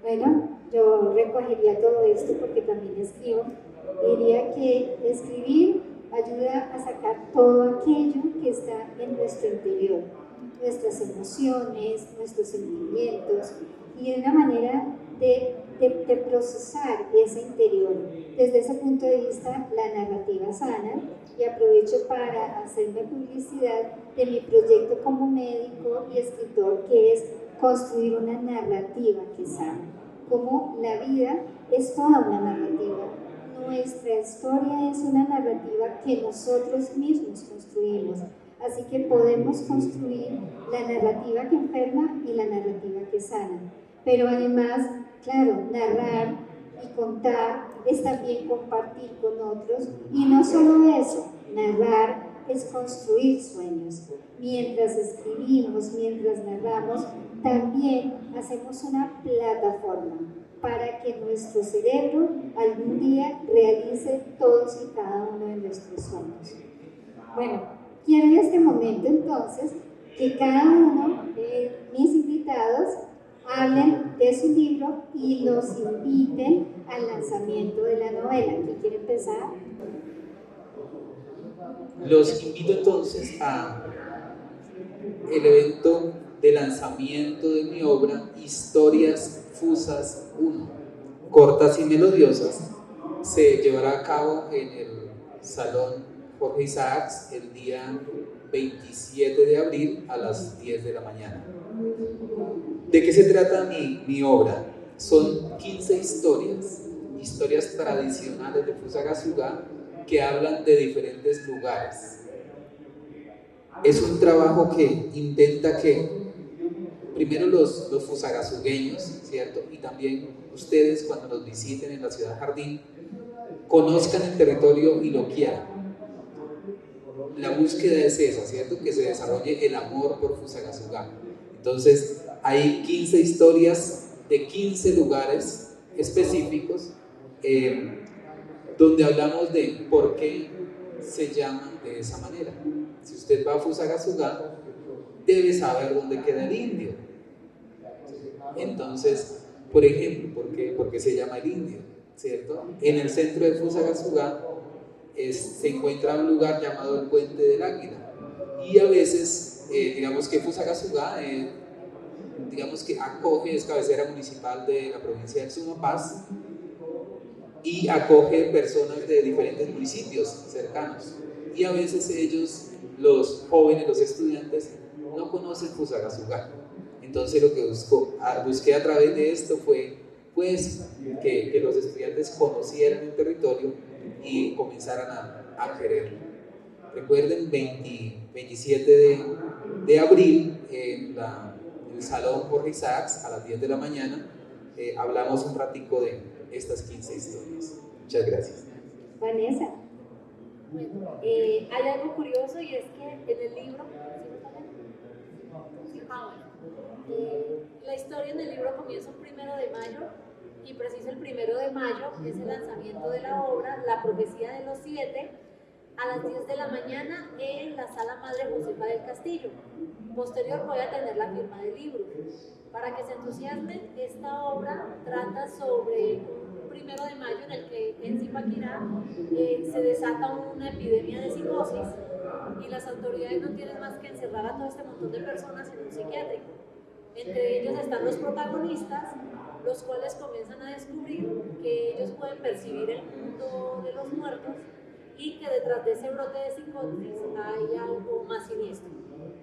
Bueno, yo recogería todo esto porque también escribo. Diría que escribir ayuda a sacar todo aquello que está en nuestro interior, nuestras emociones, nuestros sentimientos, y de una manera de procesar ese interior. Desde ese punto de vista, la narrativa sana, y aprovecho para hacerme publicidad de mi proyecto como médico y escritor, que es construir una narrativa que sana. Como la vida es toda una narrativa. Nuestra historia es una narrativa que nosotros mismos construimos. Así que podemos construir la narrativa que enferma y la narrativa que sana. Pero además, claro, narrar y contar es también compartir con otros. Y no solo eso, narrar es construir sueños. Mientras escribimos, mientras narramos, también hacemos una plataforma para que nuestro cerebro algún día realice todos y cada uno de nuestros sueños. Bueno, quiero en este momento entonces que cada uno de mis invitados hablen de su libro y los inviten al lanzamiento de la novela. ¿Quién quiere empezar? Los invito entonces a el evento de lanzamiento de mi obra Historias Fusas 1, cortas y melodiosas. Se llevará a cabo en el Salón Jorge Isaacs el día 27 de abril a las 10 de la mañana. ¿De qué se trata mi obra? Son 15 historias tradicionales de Fusagasugá que hablan de diferentes lugares. Es un trabajo que intenta que primero los fusagasugueños, ¿cierto? Y también ustedes cuando nos visiten en la ciudad Jardín, conozcan el territorio y lo quieran. La búsqueda es esa, ¿cierto? Que se desarrolle el amor por Fusagasugá. Entonces, hay 15 historias de 15 lugares específicos donde hablamos de por qué se llaman de esa manera. Si usted va a Fusagasugá, debe saber dónde queda el indio. Entonces, por ejemplo, ¿por qué se llama el indio? ¿Cierto? En el centro de Fusagasugá se encuentra un lugar llamado el Puente del Águila. Y a veces, digamos que Fusagasugá, digamos que acoge, es cabecera municipal de la provincia del Sumapaz y acoge personas de diferentes municipios cercanos. y a veces ellos, los jóvenes, los estudiantes, no conocen Fusagasugá. Entonces lo que busqué a través de esto fue pues que los estudiantes conocieran el territorio y comenzaran a quererlo. Recuerden, 27 de abril en el Salón Jorge Isaacs a las 10 de la mañana hablamos un ratico de estas 15 historias. Muchas gracias. Vanessa. Bueno, hay algo curioso y es que en el libro, la historia en el libro comienza un 1 de mayo y preciso el 1 de mayo es el lanzamiento de la obra La Profecía de los Siete a las 10 de la mañana en la Sala Madre Josefa del Castillo. Posterior voy a tener la firma del libro. Para que se entusiasmen, esta obra trata sobre un 1 de mayo en el que en Zipaquirá se desata una epidemia de psicosis y las autoridades no tienen más que encerrar a todo este montón de personas en un psiquiátrico. Entre ellos están los protagonistas, los cuales comienzan a descubrir que ellos pueden percibir el mundo de los muertos y que detrás de ese brote de psicosis hay algo más siniestro.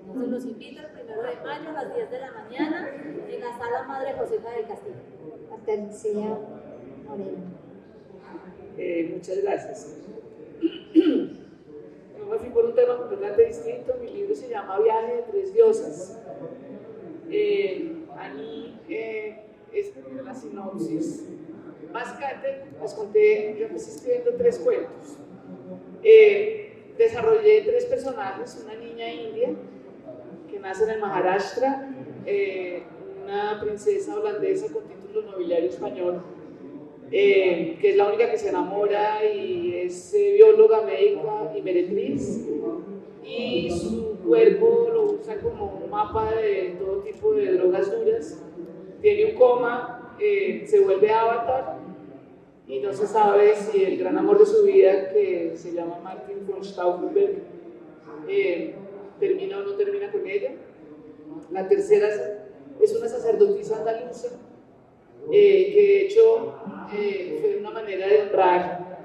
Entonces los invito el 1 de mayo a las 10 de la mañana en la Sala Madre Josefa del Castillo. Marta Lucía Moreno. Muchas gracias. Yo me fui por un tema completamente distinto. Mi libro se llama Viaje de Tres Diosas. Ahí escribí la sinopsis. Básicamente les conté, yo empecé escribiendo 3 cuentos. Desarrollé 3 personajes, una niña india que nace en el Maharashtra, una princesa holandesa con título nobiliario español, que es la única que se enamora y es bióloga, médica y meretriz, y su cuerpo lo usa como un mapa de todo tipo de drogas duras. Tiene un coma, se vuelve avatar y no se sabe si el gran amor de su vida, que se llama Martin von Stauffenberg, termina o no termina con ella. La tercera es una sacerdotisa andaluza, que de hecho fue una manera de honrar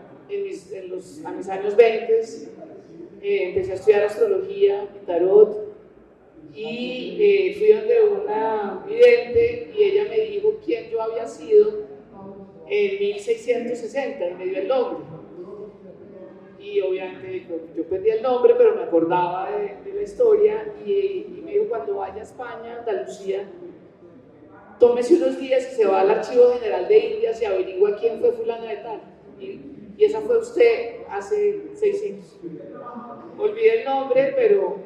a mis años 20. Empecé a estudiar astrología y tarot y fui donde una vidente y ella me dijo quién yo había sido en 1660 y me dio el nombre. Y obviamente yo perdí el nombre, pero me acordaba de la historia y me dijo: cuando vaya a España, Andalucía, tómese unos días y se va al Archivo General de Indias y averigua quién fue fulana de tal. Y esa fue usted hace 6 siglos. Olvidé el nombre, pero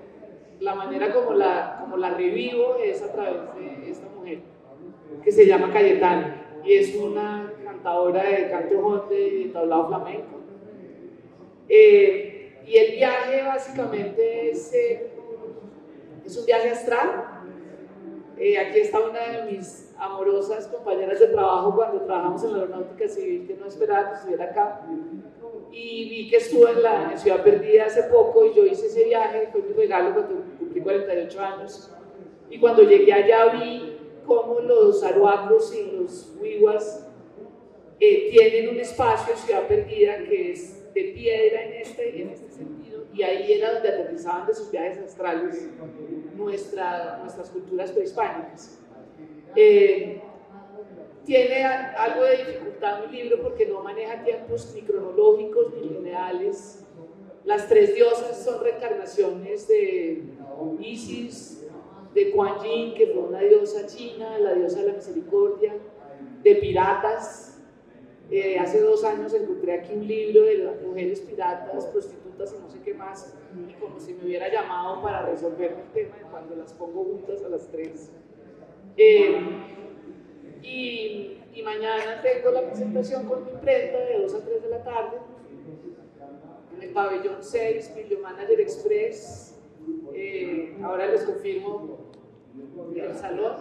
la manera como la revivo es a través de esta mujer, que se llama Cayetana, y es una cantadora de canto jonte y de tablao flamenco. Y el viaje básicamente es un viaje astral. Aquí está una de mis amorosas compañeras de trabajo cuando trabajamos en la aeronáutica civil, que no esperaba que estuviera acá, y vi que estuvo en Ciudad Perdida hace poco y yo hice ese viaje, fue mi regalo cuando cumplí 48 años, y cuando llegué allá vi cómo los aruacos y los huihuas tienen un espacio en Ciudad Perdida que es de piedra en este sentido, y ahí era donde aterrizaban de sus viajes astrales nuestras culturas prehispánicas. Tiene algo de dificultad mi libro porque no maneja tiempos ni cronológicos ni lineales. Las 3 diosas son reencarnaciones de Isis, de Kuan Yin, que fue una diosa china, la diosa de la misericordia, de piratas. Hace 2 años encontré aquí un libro de las mujeres piratas, prostitutas y no sé qué más, y como si me hubiera llamado para resolver el tema de cuando las pongo juntas a las 3. Y mañana tengo la presentación con mi imprenta de 2 a 3 de la tarde en el pabellón 6, Video Manager Express. Ahora les confirmo el salón.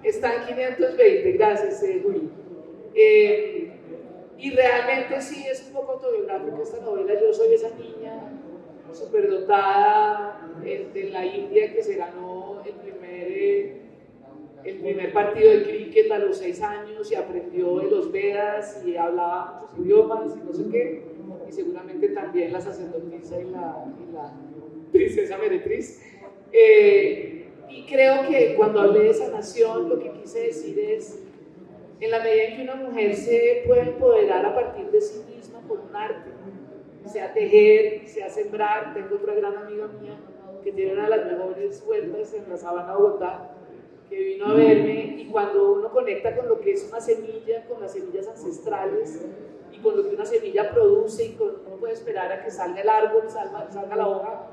Está en 520, gracias, Juli. Y realmente sí es un poco autobiográfica esta novela. Yo soy esa niña superdotada de la India que se ganó el primer partido de cricket a los 6 años y aprendió de los Vedas y hablaba muchos idiomas y no sé qué. y seguramente también la sacerdotisa y la princesa Meretriz. Y creo que cuando hablé de sanación, lo que quise decir es, en la medida en que una mujer se puede empoderar a partir de sí misma por un arte, sea tejer, sea sembrar. Tengo otra gran amiga mía que tiene una de las mejores huertas en la sabana de Bogotá, que vino a verme, y cuando uno conecta con lo que es una semilla, con las semillas ancestrales, y con lo que una semilla produce, y con uno puede esperar a que salga el árbol, salga la hoja,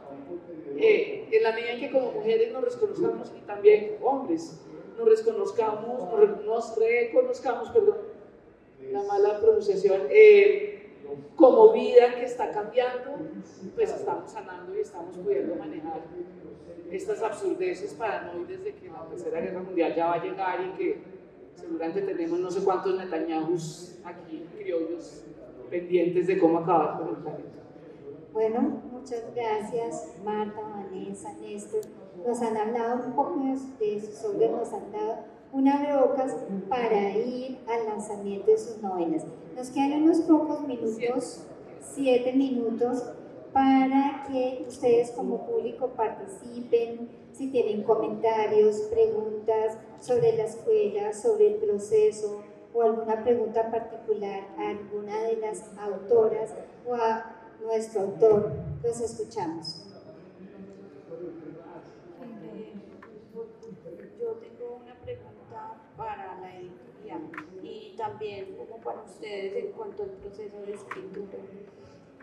en la medida en que como mujeres nos reconozcamos, y también hombres, nos reconozcamos, perdón, la mala pronunciación, como vida que está cambiando, pues estamos sanando y estamos pudiendo manejar estas absurdeces paranoides de que la Tercera Guerra Mundial ya va a llegar y que seguramente tenemos no sé cuántos Netanyahus aquí, criollos, pendientes de cómo acabar con el planeta. Bueno, muchas gracias Marta, Vanessa, Néstor. Nos han hablado un poco de sus obras, nos han dado un abrebocas para ir al lanzamiento de sus novelas. Nos quedan unos pocos minutos, 7 minutos, para que ustedes como público participen, si tienen comentarios, preguntas sobre la escuela, sobre el proceso, o alguna pregunta particular a alguna de las autoras o a nuestro autor. Los escuchamos. Yo tengo una pregunta para la editorial y también como para ustedes en cuanto al proceso de escritura.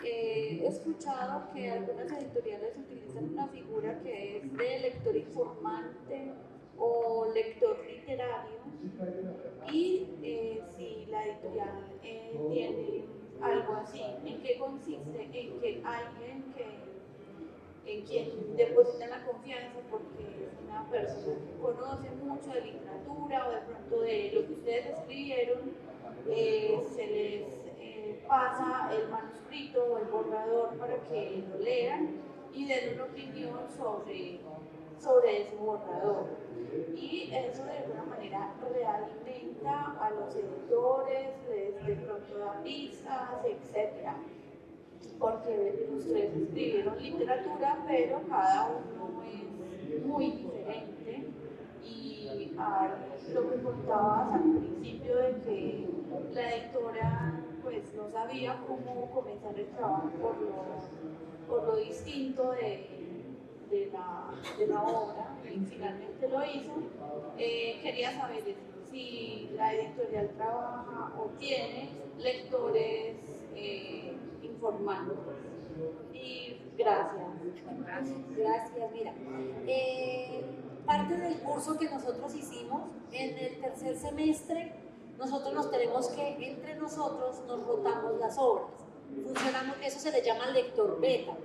He escuchado que algunas editoriales utilizan una figura que es de lector informante o lector literario, y si la editorial tiene algo así, ¿en qué consiste? En que alguien en quien depositan la confianza porque es una persona que conoce mucho de literatura o de pronto de lo que ustedes escribieron, se les pasa el manuscrito o el borrador para que lo lean y den una opinión sobre ese borrador. Y eso de alguna manera realimenta a los editores, les de pronto da pistas, etc. Porque ustedes escribieron literatura, pero cada uno es muy diferente. Y lo que contabas al principio de que la editora pues no sabía cómo comenzar el trabajo por lo distinto de la obra, y finalmente lo hizo. Quería saber si la editorial trabaja o tiene lectores informantes. Y gracias. Mira, parte del curso que nosotros hicimos en el tercer semestre, nosotros nos tenemos que, entre nosotros, nos rotamos las obras. Funcionamos, eso se le llama lector beta.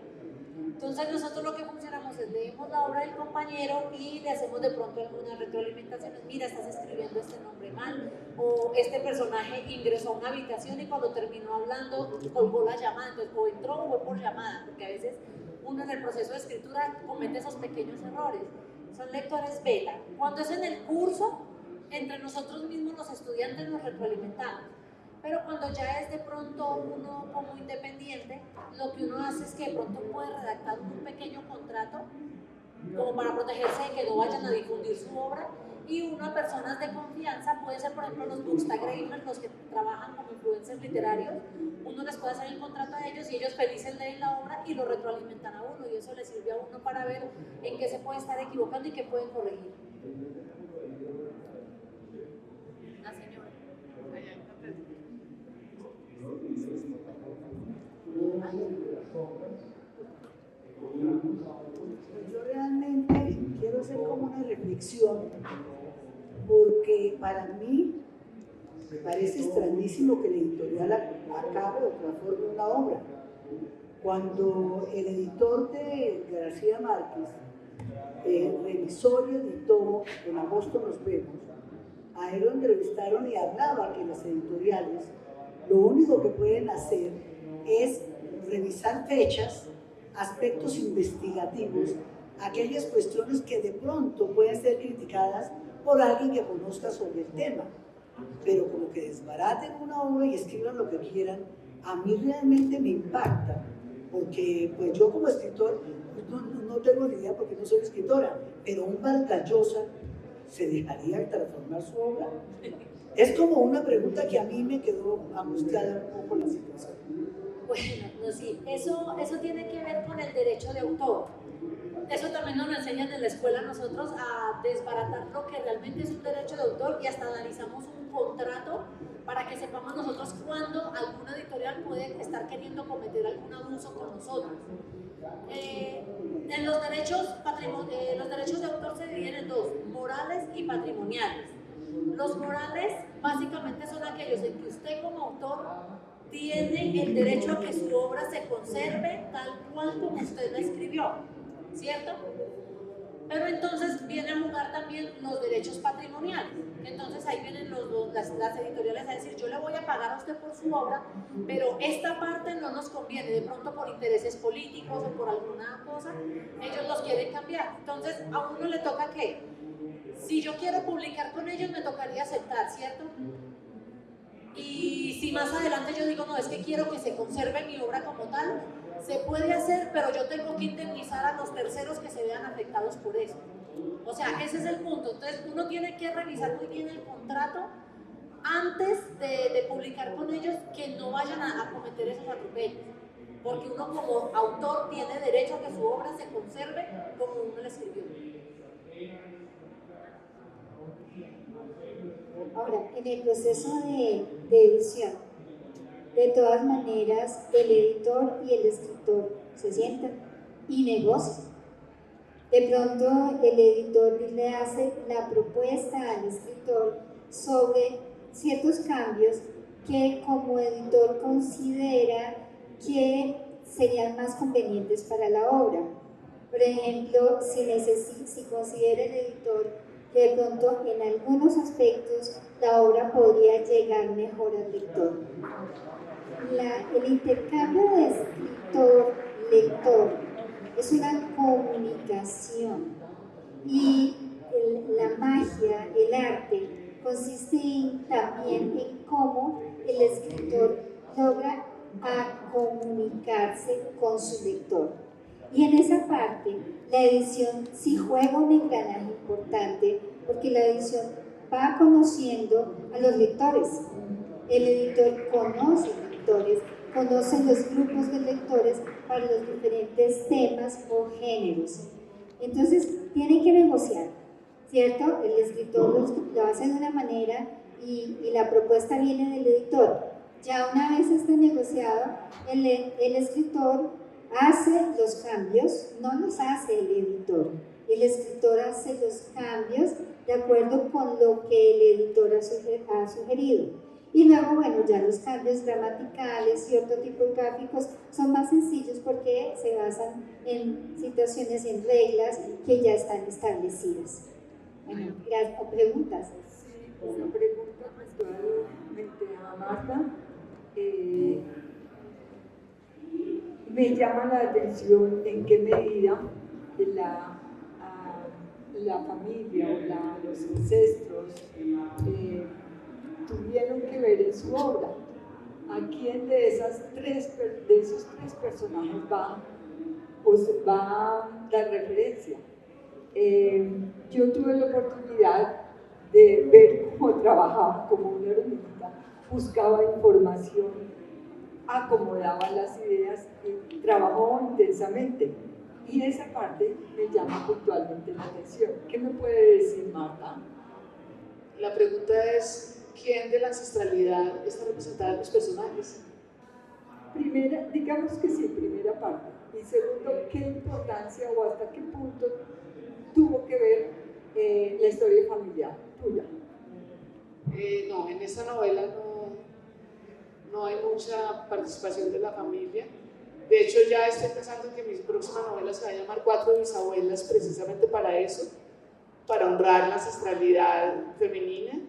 Entonces nosotros lo que funcionamos es leemos la obra del compañero y le hacemos de pronto algunas retroalimentaciones. Mira, estás escribiendo este nombre mal, o este personaje ingresó a una habitación y cuando terminó hablando colgó la llamada, entonces o entró o fue por llamada, porque a veces uno en el proceso de escritura comete esos pequeños errores. Son lectores beta. Cuando es en el curso, entre nosotros mismos los estudiantes nos retroalimentamos. Pero cuando ya es de pronto uno como independiente, lo que uno hace es que de pronto puede redactar un pequeño contrato como para protegerse de que no vayan a difundir su obra, y una personas de confianza, puede ser por ejemplo los bookstagramers, los que trabajan como influencers literarios, uno les puede hacer el contrato a ellos y ellos felices leen la obra y lo retroalimentan a uno, y eso les sirve a uno para ver en qué se puede estar equivocando y qué pueden corregir. La señora. Yo realmente quiero hacer como una reflexión, porque para mí me parece extrañísimo que el editorial acabe o transforme una obra. Cuando el editor de García Márquez revisó y editó En agosto nos vemos, a él lo entrevistaron y hablaba que las editoriales lo único que pueden hacer es revisar fechas, aspectos investigativos, aquellas cuestiones que de pronto pueden ser criticadas por alguien que conozca sobre el tema, pero como que desbaraten una obra y escriban lo que quieran, a mí realmente me impacta, porque pues yo como escritor no tengo ni idea porque no soy escritora, pero un Vargas Llosa se dejaría transformar su obra. Es como una pregunta que a mí me quedó angustiada un poco la situación. Bueno, no, sí, eso tiene que ver con el derecho de autor. Eso también nos lo enseñan en la escuela nosotros a desbaratar lo que realmente es un derecho de autor y hasta analizamos un contrato para que sepamos nosotros cuándo alguna editorial puede estar queriendo cometer algún abuso con nosotros. En los derechos de autor se dividen en dos, morales y patrimoniales. Los morales básicamente son aquellos en que usted como autor tiene el derecho a que su obra se conserve tal cual como usted la escribió, ¿cierto? Pero entonces vienen a jugar también los derechos patrimoniales. Entonces ahí vienen las editoriales a decir, yo le voy a pagar a usted por su obra, pero esta parte no nos conviene, de pronto por intereses políticos o por alguna cosa, ellos los quieren cambiar. Entonces a uno le toca que, si yo quiero publicar con ellos, me tocaría aceptar, ¿cierto? Y si más adelante yo digo, no, es que quiero que se conserve mi obra como tal, se puede hacer, pero yo tengo que indemnizar a los terceros que se vean afectados por eso. O sea, ese es el punto. Entonces, uno tiene que revisar muy bien el contrato antes de publicar con ellos, que no vayan a cometer esos atropellos. Porque uno como autor tiene derecho a que su obra se conserve como uno la escribió. Ahora, en el proceso de edición, de todas maneras, el editor y el escritor se sientan y negocian. De pronto, el editor le hace la propuesta al escritor sobre ciertos cambios que como editor considera que serían más convenientes para la obra. Por ejemplo, si considera el editor que de pronto en algunos aspectos la obra podría llegar mejor al lector. El intercambio de escritor-lector es una comunicación y la magia, el arte, consiste también en cómo el escritor logra comunicarse con su lector. Y en esa parte, la edición sí juega un engranaje importante porque la edición va conociendo a los lectores. El editor conoce lectores, conoce los grupos de lectores para los diferentes temas o géneros. Entonces, tiene que negociar, ¿cierto? El escritor lo hace de una manera y la propuesta viene del editor. Ya una vez está negociado, el escritor hace los cambios, no los hace el editor. El escritor hace los cambios de acuerdo con lo que el editor ha sugerido. Y luego, bueno, ya los cambios gramaticales y ortotipográficos son más sencillos porque se basan en situaciones y en reglas que ya están establecidas. Bueno, gracias. ¿O preguntas? Sí, una pregunta actualmente a Marta. Me llama la atención en qué medida la familia o los ancestros tuvieron que ver en su obra. ¿A quién de esos tres personajes va a dar referencia? Yo tuve la oportunidad de ver cómo trabajaba como una erudita, buscaba información, acomodaba las ideas y trabajó intensamente. Y esa parte me llama puntualmente la atención. ¿Qué me puede decir Marta? La pregunta es, ¿quién de la ancestralidad está representada en los personajes? Primera, digamos que sí, primera parte. Y segundo, ¿qué importancia o hasta qué punto tuvo que ver la historia familiar tuya? No, en esta novela no hay mucha participación de la familia. De hecho, ya estoy pensando que mi próxima novela se va a llamar 4 bisabuelas, precisamente para eso, para honrar la ancestralidad femenina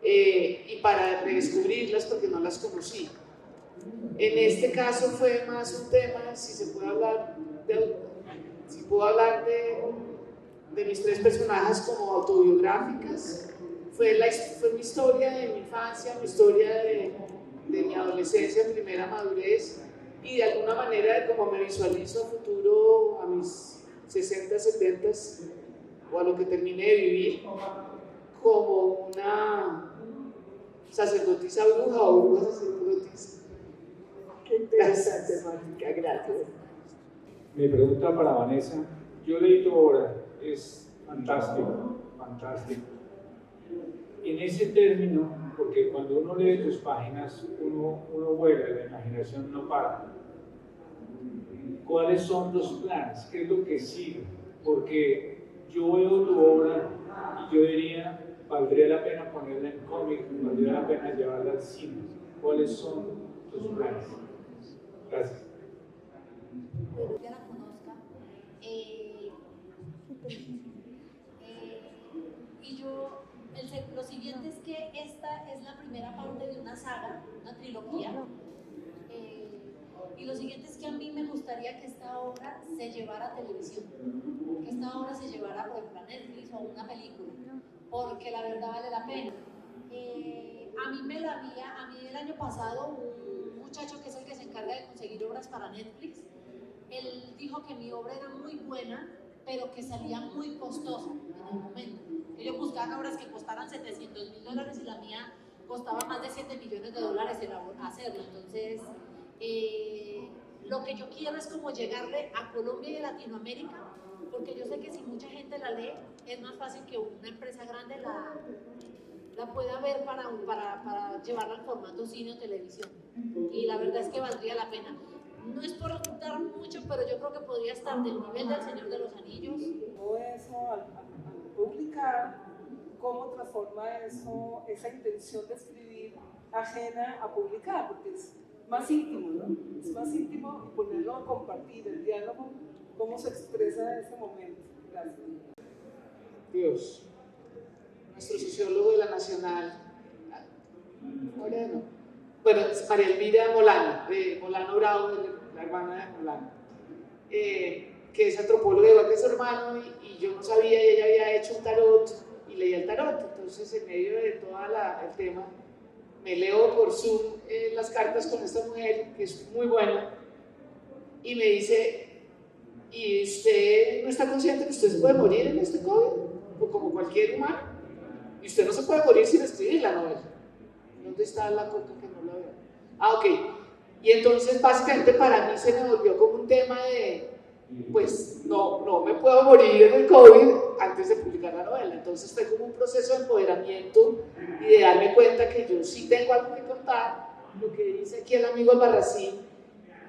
y para redescubrirlas porque no las conocí. En este caso fue más un tema, si puedo hablar de mis 3 personajes como autobiográficas. Fue mi historia de mi infancia, mi historia mi adolescencia, primera madurez, y de alguna manera de cómo me visualizo a futuro, a mis 60, 70 o a lo que termine de vivir, como una sacerdotisa bruja o bruja sacerdotisa. Qué interesante, Mónica, gracias. Mi pregunta para Vanessa, yo leí tu obra, es fantástico, fantástico. En ese término, porque cuando uno lee tus páginas, uno vuela, la imaginación no para. ¿Cuáles son los planes? ¿Qué es lo que sigue? Porque yo veo tu obra y yo diría, valdría la pena ponerla en cómic, valdría la pena llevarla al cine. ¿Cuáles son tus planes? Gracias. Que la conozca. Y yo, lo siguiente es que esta es la primera parte de una saga, una trilogía. Y lo siguiente es que a mí me gustaría que esta obra se llevara a televisión, que esta obra se llevara, por ejemplo, a Netflix o a una película, porque la verdad vale la pena. A mí el año pasado, un muchacho que es el que se encarga de conseguir obras para Netflix, él dijo que mi obra era muy buena, pero que salía muy costosa en el momento. Ellos buscaban obras que costaran $700,000 y la mía costaba más de $7 millones hacerla. Entonces, lo que yo quiero es como llegarle a Colombia y a Latinoamérica, porque yo sé que si mucha gente la lee, es más fácil que una empresa grande la pueda ver para llevarla al formato cine o televisión. Y la verdad es que valdría la pena. No es por ocultar mucho, pero yo creo que podría estar del nivel del Señor de los Anillos. Todo eso al publicar, cómo transforma eso, esa intención de escribir ajena a publicar, porque es más íntimo, ¿no? Es más íntimo y ponerlo a compartir, el diálogo, cómo se expresa en ese momento. Gracias. Dios, nuestro sociólogo de la Nacional, Moreno. Bueno, es María Elvira Molano, de Molano Bravo, la hermana de Molano, que es antropóloga igual que su hermano, y yo no sabía, y ella había hecho un tarot y leía el tarot. Entonces, en medio de todo el tema, me leo por Zoom las cartas con esta mujer, que es muy buena, y me dice: ¿y usted no está consciente que usted se puede morir en este COVID? O como cualquier humano, y usted no se puede morir sin escribir la novela. ¿Dónde está la coca que no la veo? Ok. Y entonces básicamente para mí se me volvió como un tema de, pues no me puedo morir en el COVID antes de publicar la novela. Entonces fue como un proceso de empoderamiento y de darme cuenta que yo sí tengo algo que contar. Lo que dice aquí el amigo Albarracín,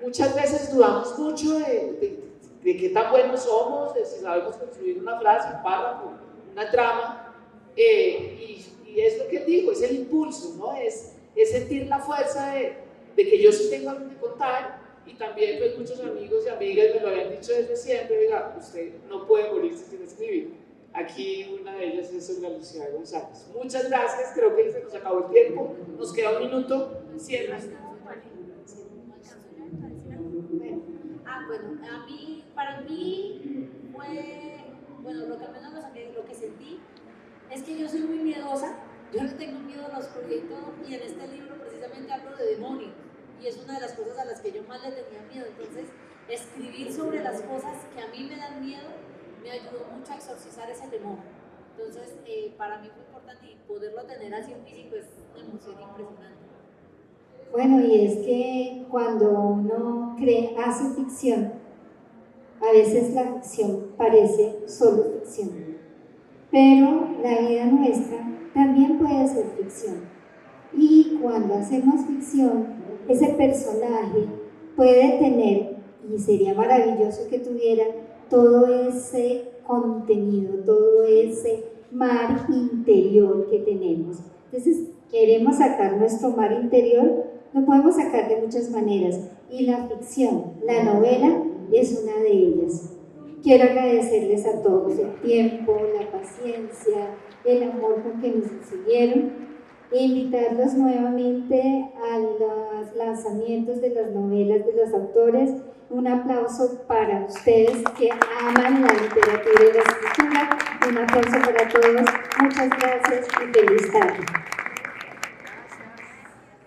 muchas veces dudamos mucho de qué tan buenos somos, de si sabemos construir una frase, un párrafo, una trama. Y es lo que él dijo, es el impulso, ¿no? Es sentir la fuerza de que yo sí tengo algo que contar. Y también pues muchos amigos y amigas me lo habían dicho desde siempre: oiga, usted no puede morirse sin escribir. Aquí una de ellas es Olga Lucía González. Muchas gracias, creo que se nos acabó el tiempo, nos queda un minuto. Cierra. Para mí fue, bueno, lo que al menos lo que sentí es que yo soy muy miedosa, yo le tengo miedo a la oscuridad y todo, y en este libro precisamente hablo de demonios, y es una de las cosas a las que yo más le tenía miedo. Entonces, escribir sobre las cosas que a mí me dan miedo me ayudó mucho a exorcizar ese temor. Entonces, para mí fue importante, y poderlo tener así en físico es una emoción impresionante. Bueno, y es que cuando uno hace ficción, a veces la ficción parece solo ficción, pero la vida nuestra también puede ser ficción. Y cuando hacemos ficción, ese personaje puede tener, y sería maravilloso que tuviera, todo ese contenido, todo ese mar interior que tenemos. Entonces, queremos sacar nuestro mar interior, lo podemos sacar de muchas maneras, y la ficción, la novela, es una de ellas. Quiero agradecerles a todos el tiempo, la paciencia, el amor con que nos siguieron, e invitarlos nuevamente a los lanzamientos de las novelas de los autores. Un aplauso para ustedes que aman la literatura y la escritura. Un aplauso para todos. Muchas gracias y feliz tarde.